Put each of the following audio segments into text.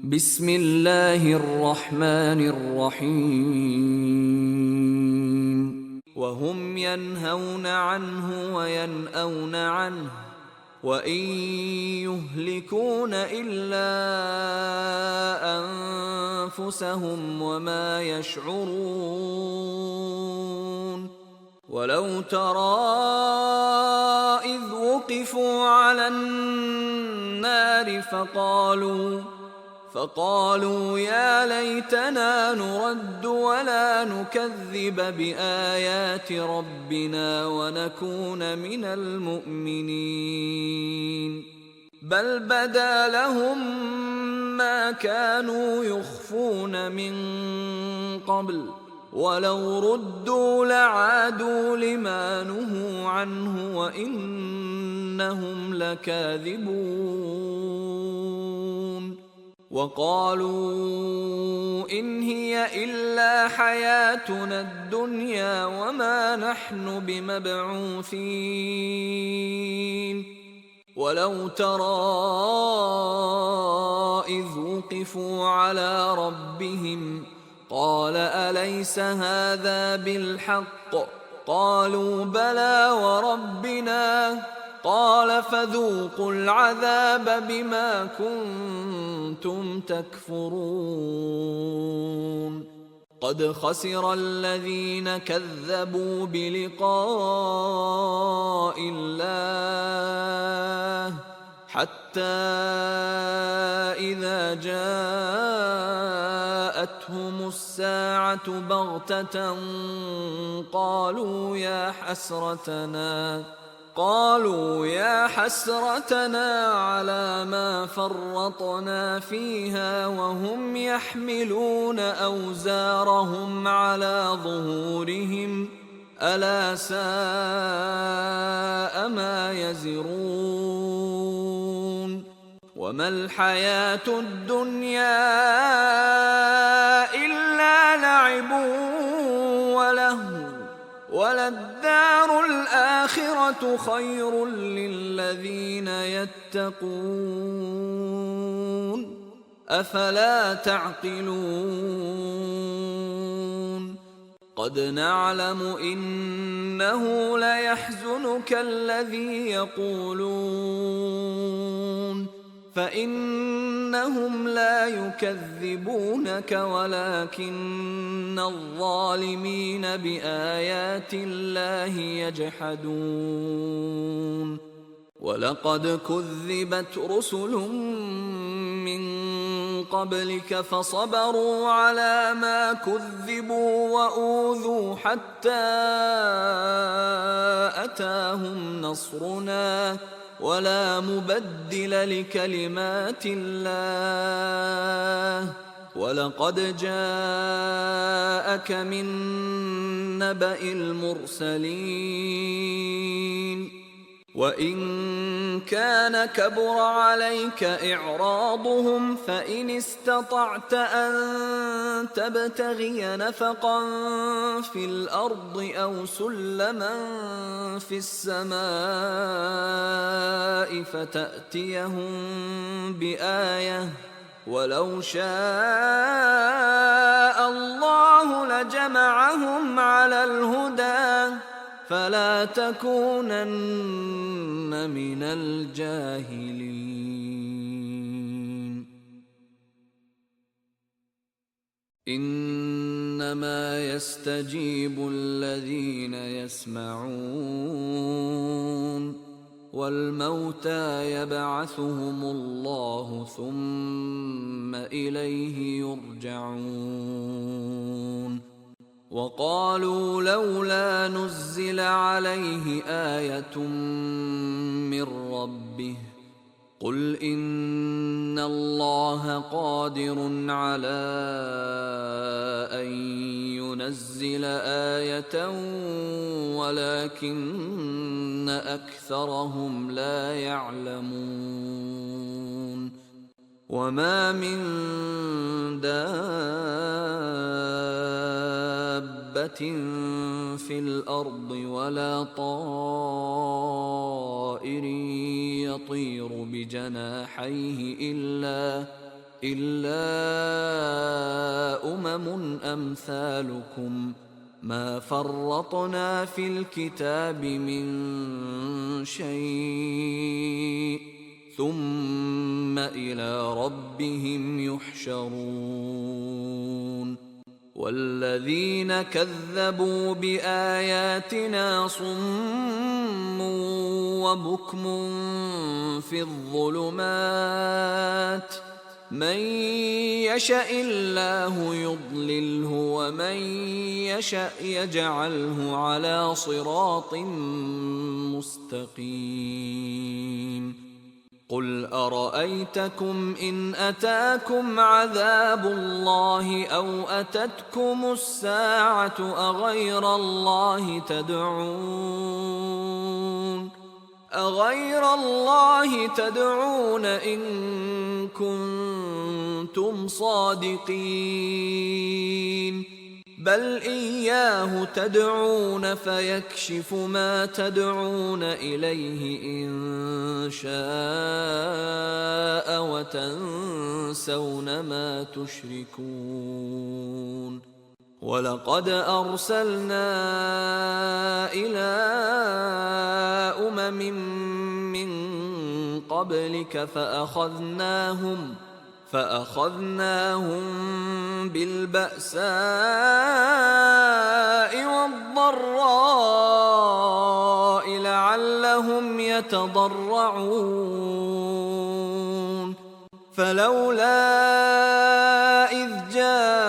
بسم الله الرحمن الرحيم وهم ينهون عنه وينأون عنه وإن يهلكون إلا أنفسهم وما يشعرون ولو ترى إذ وقفوا على النار فقالوا يا ليتنا نرد ولا نكذب بآيات ربنا ونكون من المؤمنين بل بدا لهم ما كانوا يخفون من قبل ولو ردوا لعادوا لما نهوا عنه وإنهم لكاذبون وقالوا إن هي إلا حياتنا الدنيا وما نحن بمبعوثين ولو ترى إذ وقفوا على ربهم قال أليس هذا بالحق قالوا بلى وربنا قال فذوقوا العذاب بما كنتم تكفرون قد خسر الذين كذبوا بلقاء الله حتى إذا جاءتهم الساعة بغتة قالوا يا حسرتنا على ما فرطنا فيها وهم يحملون أوزارهم على ظهورهم ألا ساء ما يزرون وما الحياة الدنيا إلا لعب ولهو وللدار الآخرة خير للذين يتقون أفلا تعقلون قد نعلم إنه ليحزنك الذي يقولون فإنهم لا يكذبونك ولكن الظالمين بآيات الله يجحدون ولقد كذبت رسل من قبلك فصبروا على ما كذبوا وأوذوا حتى أتاهم نصرنا ولا مبدل لكلمات الله ولقد جاءك من نبأ المرسلين وإن كان كبر عليك إعراضهم فإن استطعت أن تبتغي نفقا في الأرض أو سلما في السماء فتأتيهم بآية ولو شاء الله لجمعهم على الهدى فلا تكونن من الجاهلين إنما يستجيب الذين يسمعون والموتى يبعثهم الله ثم إليه يرجعون وقالوا لولا نزل عليه آية من ربه قل إن الله قادر على أن ينزل آية ولكن أكثرهم لا يعلمون وما من دابة في الأرض ولا طائر يطير بجناحيه إلا أمثالكم ما فرطنا في الكتاب من شيء ثم إلى ربهم يحشرون والذين كذبوا بآياتنا صم وبكم في الظلمات من يشاء الله يضلله ومن يشاء يجعله على صراط مستقيم قل أرأيتكم إن أتاكم عذاب الله أو أتتكم الساعة أغير الله تدعون إن كنتم صادقين بل إياه تدعون فيكشف ما تدعون إليه إن شاء وتنسون ما تشركون ولقد أرسلنا إلى من قبلك فأخذناهم بالبأساء والضراء لعلهم يتضرعون فلولا إذ جاءهم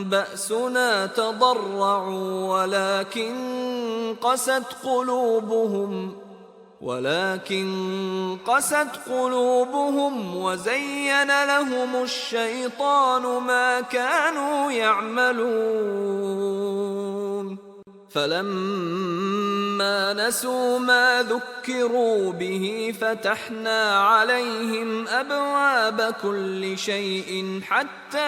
بأسنا تضرعوا ولكن قست قلوبهم وزين لهم الشيطان ما كانوا يعملون فلما نسوا ما ذكروا به فتحنا عليهم أبواب كل شيء حتى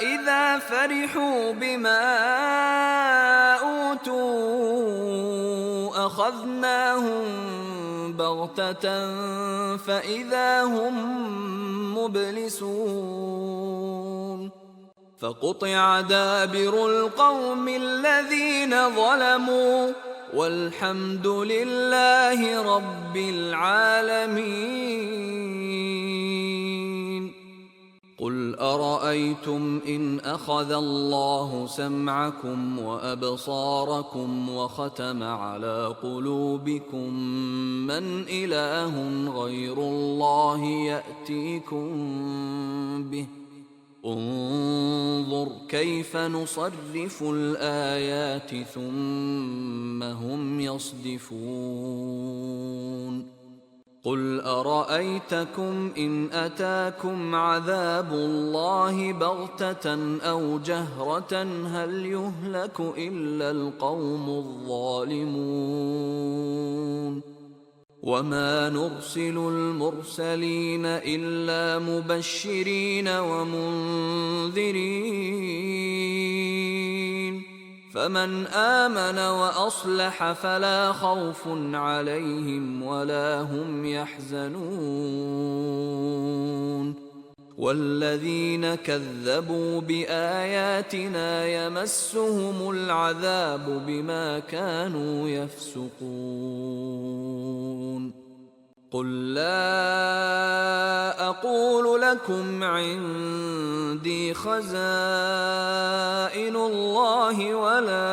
إذا فرحوا بما أوتوا أخذناهم بغتة فإذا هم مبلسون فقطع دابر القوم الذين ظلموا والحمد لله رب العالمين قل أرأيتم إن أخذ الله سمعكم وأبصاركم وختم على قلوبكم من إله غير الله يأتيكم به انظر كيف نصرف الآيات ثم هم يصدفون قل أرأيتكم إن أتاكم عذاب الله بغتة أو جهرة هل يهلك إلا القوم الظالمون وما نرسل المرسلين إلا مبشرين ومنذرين فمن آمن وأصلح فلا خوف عليهم ولا هم يحزنون والذين كذبوا بآياتنا يمسهم العذاب بما كانوا يفسقون قل لا أقول لكم عندي خزائن الله ولا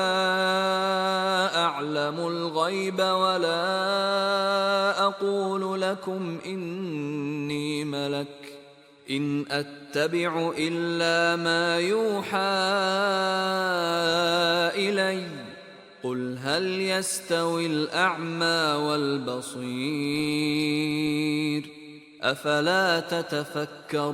أعلم الغيب ولا أقول لكم إني ملك إن أتبع إلا ما يوحى إلي قل هل يستوي الأعمى والبصير أفلا تتفكرون